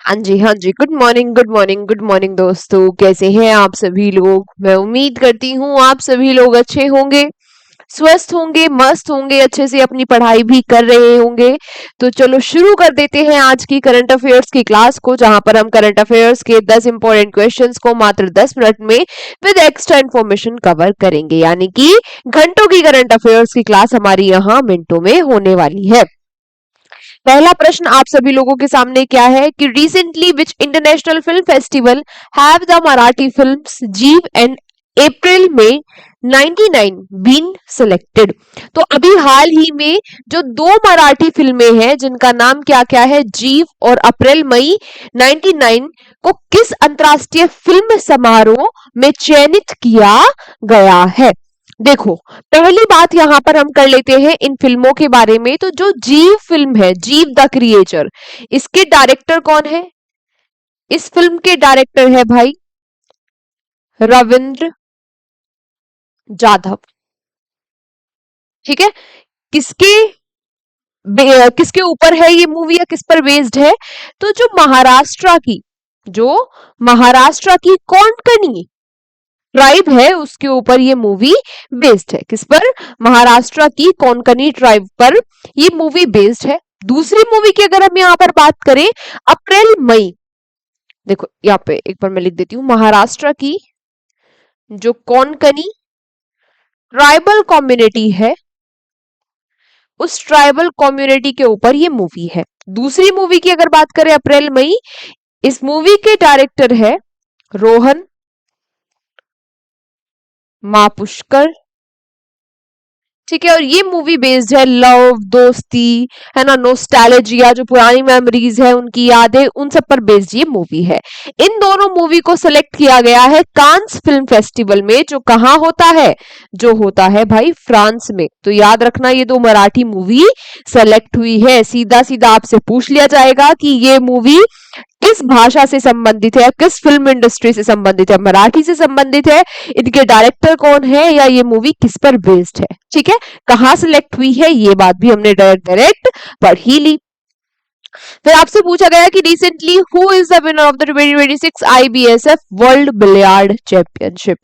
हाँ जी, हाँ जी। Good morning, good morning, good morning दोस्तों। कैसे हैं आप सभी लोग? मैं उम्मीद करती हूँ आप सभी लोग अच्छे होंगे, स्वस्थ होंगे, मस्त होंगे, अच्छे से अपनी पढ़ाई भी कर रहे होंगे। तो चलो शुरू कर देते हैं आज की करंट अफेयर्स की क्लास को, जहां पर हम करंट अफेयर्स के 10 इंपॉर्टेंट क्वेश्चंस को मात्र 10 मिनट में विद एक्स्ट्रा इन्फॉर्मेशन कवर करेंगे। यानी कि घंटों की करंट अफेयर्स की क्लास हमारी यहाँ मिनटों में होने वाली है। पहला प्रश्न आप सभी लोगों के सामने क्या है कि recently which international film festival have the Marathi films जीव एंड अप्रैल में 99 बीन सिलेक्टेड। तो अभी हाल ही में जो दो मराठी फिल्में हैं जिनका नाम क्या क्या है, जीव और अप्रैल मई 99, को किस अंतरराष्ट्रीय फिल्म समारोह में चयनित किया गया है? देखो, पहली बात यहां पर हम कर लेते हैं इन फिल्मों के बारे में। तो जो जीव फिल्म है, जीव द क्रिएचर, इसके डायरेक्टर कौन है? इस फिल्म के डायरेक्टर है भाई रविंद्र जाधव। ठीक है। किसके किसके ऊपर है ये मूवी या किस पर बेस्ड है? तो जो महाराष्ट्र की कोंकणी ट्राइब है उसके ऊपर ये मूवी बेस्ड है। किस पर? महाराष्ट्र की कोंकणी ट्राइब पर ये मूवी बेस्ड है। दूसरी मूवी की अगर हम यहाँ पर बात करें, अप्रैल मई, देखो यहाँ पे एक बार मैं लिख देती हूँ, महाराष्ट्र की जो कोंकणी ट्राइबल कम्युनिटी है उस ट्राइबल कम्युनिटी के ऊपर ये मूवी है। दूसरी मूवी की अगर बात करें अप्रैल मई, इस मूवी के डायरेक्टर है रोहन मापुष्कर। ठीक है। और ये मूवी बेस्ड है लव, दोस्ती, है ना, नोस्टैल्जिया, जो पुरानी मेमोरीज है उनकी यादें, उन सब पर बेस्ड ये मूवी है। इन दोनों मूवी को सिलेक्ट किया गया है कांस फिल्म फेस्टिवल में, जो कहाँ होता है? जो होता है भाई फ्रांस में। तो याद रखना, ये दो मराठी मूवी सेलेक्ट हुई है। सीधा सीधा आपसे पूछ लिया जाएगा कि ये मूवी किस भाषा से संबंधित है या किस फिल्म इंडस्ट्री से संबंधित है? मराठी से संबंधित है, इनके डायरेक्टर कौन है, या ये मूवी किस पर बेस्ड है? ठीक है। कहां सिलेक्ट हुई है ये बात भी हमने डायरेक्ट डायरेक्ट पढ़ ही ली। फिर आपसे पूछा गया कि recently who is the winner of the 2026 IBSF world billiard championship.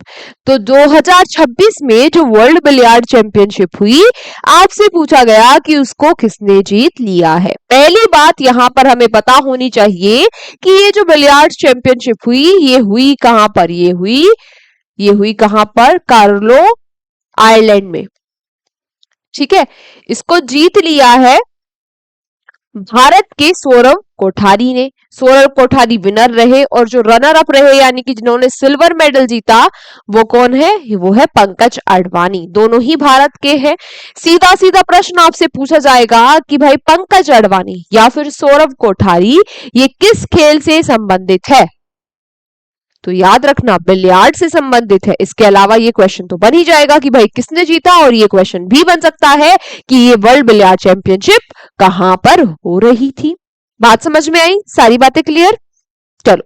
तो 2026 में जो वर्ल्ड बिलियर्ड चैंपियनशिप हुई, आपसे पूछा गया कि उसको किसने जीत लिया है। पहली बात यहां पर हमें पता होनी चाहिए कि ये जो बिलियर्ड चैंपियनशिप हुई, ये हुई कहां पर? ये हुई कहां पर? कार्लो आयरलैंड में। ठीक है। इसको जीत लिया है भारत के सौरव कोठारी ने। सौरव कोठारी विनर रहे, और जो रनर अप रहे यानी कि जिन्होंने सिल्वर मेडल जीता, वो कौन है? वो है पंकज अडवाणी। दोनों ही भारत के हैं। सीधा सीधा प्रश्न आपसे पूछा जाएगा कि भाई पंकज अडवाणी या फिर सौरव कोठारी ये किस खेल से संबंधित है? तो याद रखना, बिलियार्ड से संबंधित है। इसके अलावा ये क्वेश्चन तो बन ही जाएगा कि भाई किसने जीता, और ये क्वेश्चन भी बन सकता है कि ये वर्ल्ड बिलियार्ड चैंपियनशिप कहां पर हो रही थी। बात समझ में आई? सारी बातें क्लियर? चलो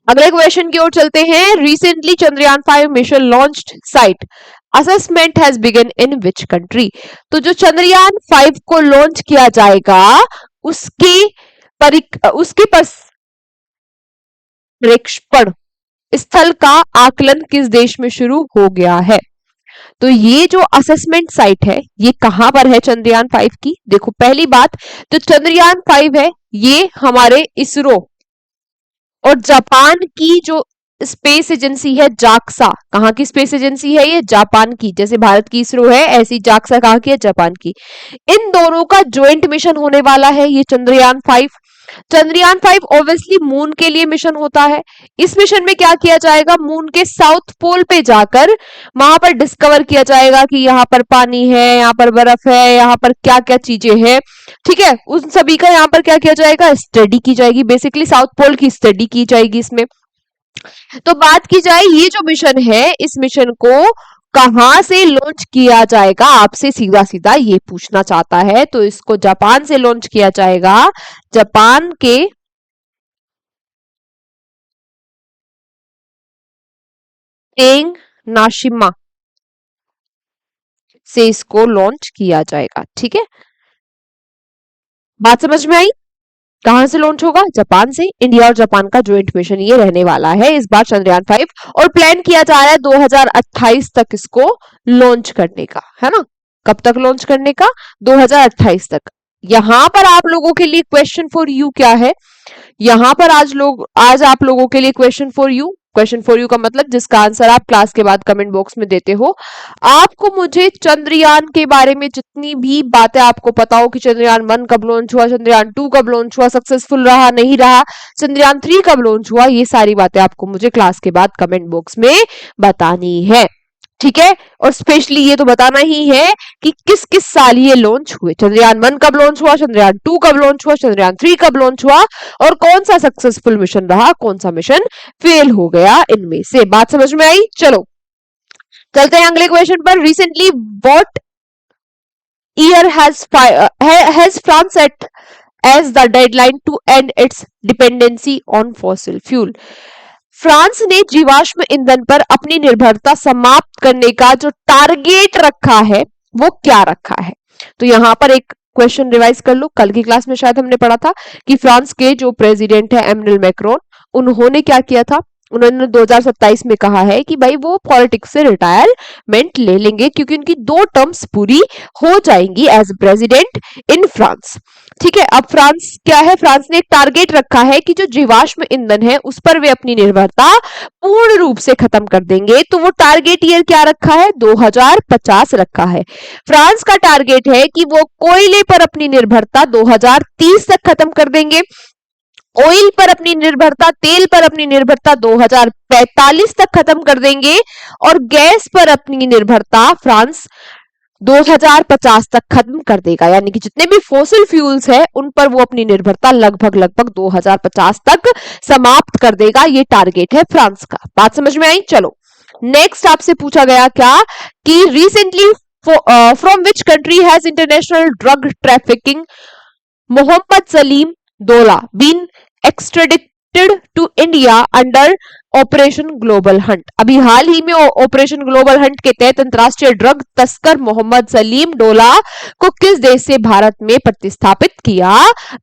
अगले क्वेश्चन की ओर चलते हैं। Recently Chandrayaan 5 mission launched site assessment has begin in which country. तो जो चंद्रयान 5 को लॉन्च किया जाएगा, उसके उसके प्रक्षेपण स्थल का आकलन किस देश में शुरू हो गया है? तो ये जो असेसमेंट साइट है, ये कहां पर है चंद्रयान 5 की? देखो पहली बात, जो चंद्रयान 5 है ये हमारे इसरो और जापान की जो स्पेस एजेंसी है जाक्सा, कहाँ की स्पेस एजेंसी है ये? जापान की। जैसे भारत की इसरो है, ऐसी जाक्सा कहाँ की है? जापान की। इन दोनों का ज्वाइंट मिशन होने वाला है ये चंद्रयान 5। चंद्रयान 5 ऑब्वियसली मून के लिए मिशन होता है। इस मिशन में क्या किया जाएगा? मून के साउथ पोल पे जाकर वहां पर डिस्कवर किया जाएगा कि यहाँ पर पानी है, यहाँ पर बर्फ है, यहाँ पर क्या क्या चीजें हैं। ठीक है। उन सभी का यहाँ पर क्या किया जाएगा? स्टडी की जाएगी। बेसिकली साउथ पोल की स्टडी की जाएगी इसमें। तो बात की जाए ये जो मिशन है, इस मिशन को कहां से लॉन्च किया जाएगा, आपसे सीधा सीधा ये पूछना चाहता है। तो इसको जापान से लॉन्च किया जाएगा। जापान के टेंग नाशिमा से इसको लॉन्च किया जाएगा। ठीक है। बात समझ में आई? कहां से लॉन्च होगा? जापान से। इंडिया और जापान का ज्वाइंट मिशन ये रहने वाला है इस बार चंद्रयान 5, और प्लान किया जा रहा है 2028 तक इसको लॉन्च करने का, है ना? कब तक लॉन्च करने का? 2028 तक। यहां पर आप लोगों के लिए क्वेश्चन फॉर यू क्या है? यहां पर आज आप लोगों के लिए क्वेश्चन फॉर यू का मतलब जिसका आंसर आप क्लास के बाद कमेंट बॉक्स में देते हो। आपको मुझे चंद्रयान के बारे में जितनी भी बातें आपको पता हो कि चंद्रयान 1 कब लॉन्च हुआ, चंद्रयान 2 कब लॉन्च हुआ, सक्सेसफुल रहा नहीं रहा, चंद्रयान 3 कब लॉन्च हुआ, ये सारी बातें आपको मुझे क्लास के बाद कमेंट बॉक्स में बतानी है, ठीक है? और स्पेशली ये तो बताना ही है कि किस किस साल ये लॉन्च हुए। चंद्रयान 1 कब लॉन्च हुआ, चंद्रयान 2 कब लॉन्च हुआ, चंद्रयान 3 कब लॉन्च हुआ, और कौन सा सक्सेसफुल मिशन रहा, कौन सा मिशन फेल हो गया इनमें से। बात समझ में आई? चलो चलते हैं अगले क्वेश्चन पर। Recently what year has France set as the deadline to end its dependency on fossil fuel? France ने जीवाश्म ईंधन पर अपनी निर्भरता समाप्त करने का जो टारगेट रखा है वो क्या रखा है? तो यहां पर एक क्वेश्चन रिवाइज कर लो, कल की क्लास में शायद हमने पढ़ा था कि फ्रांस के जो प्रेसिडेंट है एमनुएल मैक्रोन, उन्होंने क्या किया था? उन्होंने 2027 में कहा है कि भाई वो पॉलिटिक्स से रिटायरमेंट ले लेंगे क्योंकि उनकी 2 टर्म्स पूरी हो जाएंगी एज प्रेसिडेंट इन फ्रांस, ठीक है? अब फ्रांस क्या है? फ्रांस ने एक टारगेट रखा है कि जो जीवाश्म ईंधन है उस पर वे अपनी निर्भरता पूर्ण रूप से खत्म कर देंगे। तो वो टारगेट ईयर क्या रखा है? 2050 रखा है। फ्रांस का टारगेट है कि वो कोयले पर अपनी निर्भरता 2030 तक खत्म कर देंगे, ऑयल पर अपनी निर्भरता, तेल पर अपनी निर्भरता 2045 तक खत्म कर देंगे, और गैस पर अपनी निर्भरता फ्रांस 2050 तक खत्म कर देगा। यानी कि जितने भी फॉसिल फ्यूल्स है उन पर वो अपनी निर्भरता लगभग 2050 तक समाप्त कर देगा। ये टारगेट है फ्रांस का। बात समझ में आई? चलो नेक्स्ट आपसे पूछा गया क्या कि recently from which country has international drug trafficking Mohammed Salim Dola been extradited to India under operation global hunt? अभी हाल ही में ऑपरेशन ग्लोबल हंट के तहत अंतरराष्ट्रीय ड्रग तस्कर मोहम्मद सलीम डोला को किस देश से भारत में प्रतिस्थापित किया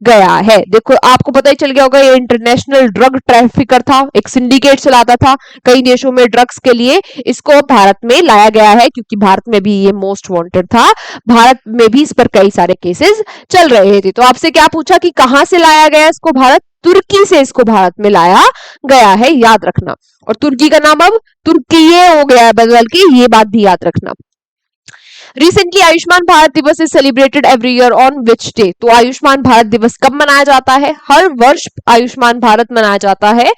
गया है? देखो आपको पता ही चल गया होगा, ये इंटरनेशनल ड्रग ट्रैफिकर था, एक सिंडिकेट चलाता था कई देशों में ड्रग्स के लिए। इसको भारत में लाया गया है क्योंकि भारत में भी ये मोस्ट वांटेड था, भारत में भी इस पर कई सारे केसेस चल रहे थे। तो आपसे क्या पूछा कि कहां से लाया गया इसको? भारत, तुर्की से इसको भारत में लाया गया है, याद रखना। और तुर्की का नाम अब तुर्की हो गया है बदल के, ये बात भी याद रखना। रिसेंटली आयुष्मान भारत दिवस is celebrated every year on which day? तो आयुष्मान भारत दिवस कब मनाया जाता है? हर वर्ष आयुष्मान भारत मनाया जाता है।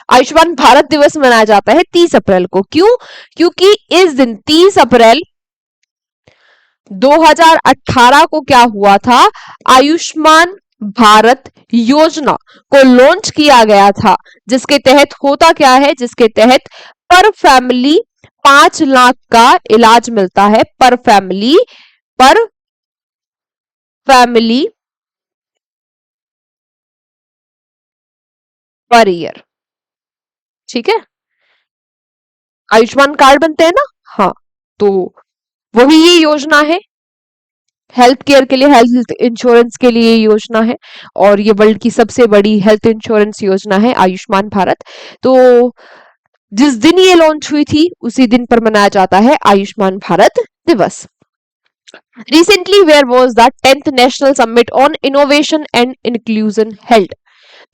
आयुष्मान भारत दिवस मनाया जाता है 30 अप्रैल को। क्यों? क्योंकि इस दिन 30 अप्रैल 2018 को क्या हुआ था? आयुष्मान भारत योजना को लॉन्च किया गया था, जिसके तहत होता क्या है? जिसके तहत पर फैमिली 5 लाख का इलाज मिलता है, पर फैमिली पर ईयर, ठीक है? आयुष्मान कार्ड बनते हैं ना, हाँ, तो वही ये योजना है, हेल्थ केयर के लिए, हेल्थ इंश्योरेंस के लिए योजना है, और ये वर्ल्ड की सबसे बड़ी हेल्थ इंश्योरेंस योजना है आयुष्मान भारत। तो जिस दिन ये लॉन्च हुई थी उसी दिन पर मनाया जाता है आयुष्मान भारत दिवस। Recently where was the 10th national summit on innovation and inclusion held?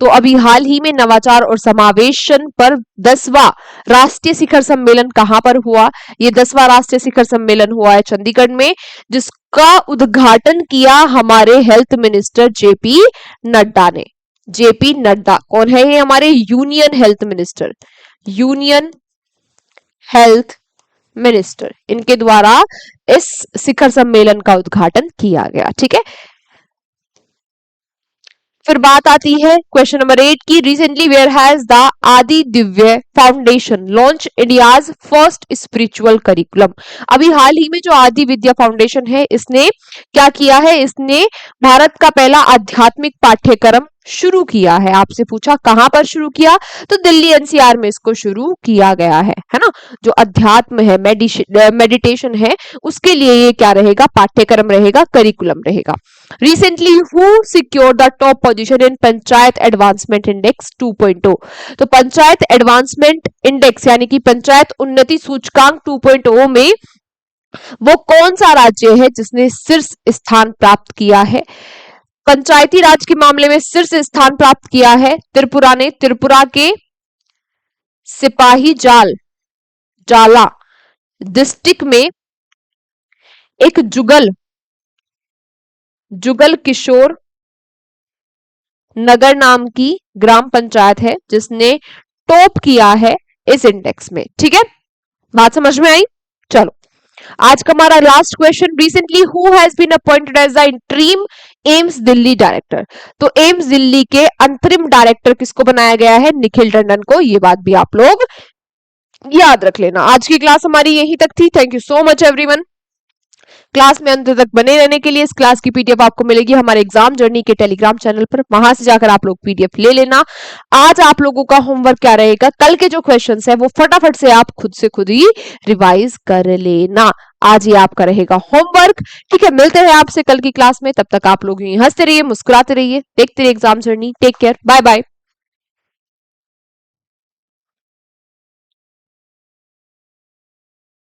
तो अभी हाल ही में नवाचार और समावेशन पर 10वां राष्ट्रीय शिखर सम्मेलन कहां पर हुआ? ये 10वां राष्ट्रीय शिखर सम्मेलन हुआ है चंडीगढ़ में, जिसका उद्घाटन किया हमारे हेल्थ मिनिस्टर जेपी नड्डा ने। जेपी नड्डा कौन है? ये हमारे union health minister, union health minister, इनके द्वारा इस शिखर सम्मेलन का उद्घाटन किया गया, ठीक है? फिर बात आती है क्वेश्चन नंबर 8 की। रिसेंटली वेयर हैज द आदि Divya foundation launch India's first spiritual curriculum? अभी हाल ही में जो आदि विद्या फाउंडेशन है इसने क्या किया है? इसने भारत का पहला आध्यात्मिक पाठ्यक्रम शुरू किया है। आपसे पूछा कहां पर शुरू किया? तो दिल्ली एनसीआर में इसको शुरू किया गया है ना? जो अध्यात्म है, मेडिटेशन है, उसके लिए ये क्या रहेगा? पाठ्यक्रम रहेगा, करिकुलम रहेगा। Recently who secure the top position in panchayat advancement index 2.0। तो पंचायत एडवांसमेंट इंडेक्स यानी कि पंचायत उन्नति सूचकांक 2.0 में वो कौन सा राज्य है जिसने शीर्ष स्थान प्राप्त किया है? पंचायती राज के मामले में शीर्ष स्थान प्राप्त किया है त्रिपुरा ने। त्रिपुरा के सिपाही जाला डिस्ट्रिक्ट में एक जुगल किशोर नगर नाम की ग्राम पंचायत है जिसने टॉप किया है इस इंडेक्स में। ठीक है, बात समझ में आई? चलो, आज का हमारा last question, recently who has been appointed as the interim AIIMS Delhi director. तो एम्स दिल्ली के अंतरिम डायरेक्टर किसको बनाया गया है? निखिल टंडन को। ये बात भी आप लोग याद रख लेना। आज की क्लास हमारी यहीं तक थी। Thank you so much everyone. Class में अंत तक बने रहने के लिए इस क्लास की पीडीएफ आपको मिलेगी हमारे एग्जाम जर्नी के टेलीग्राम चैनल पर, वहां से जाकर आप लोग पीडीएफ ले लेना। आज आप लोगों का होमवर्क क्या रहेगा, कल के जो क्वेश्चंस है वो फटाफट से आप खुद से खुद ही रिवाइज कर लेना। आज ये आपका रहेगा होमवर्क। ठीक है, मिलते हैं आपसे कल की क्लास में। तब तक आप लोग यूं हंसते रहिए, मुस्कुराते रहिए, देखते रहिए exam journey. Take care, bye bye.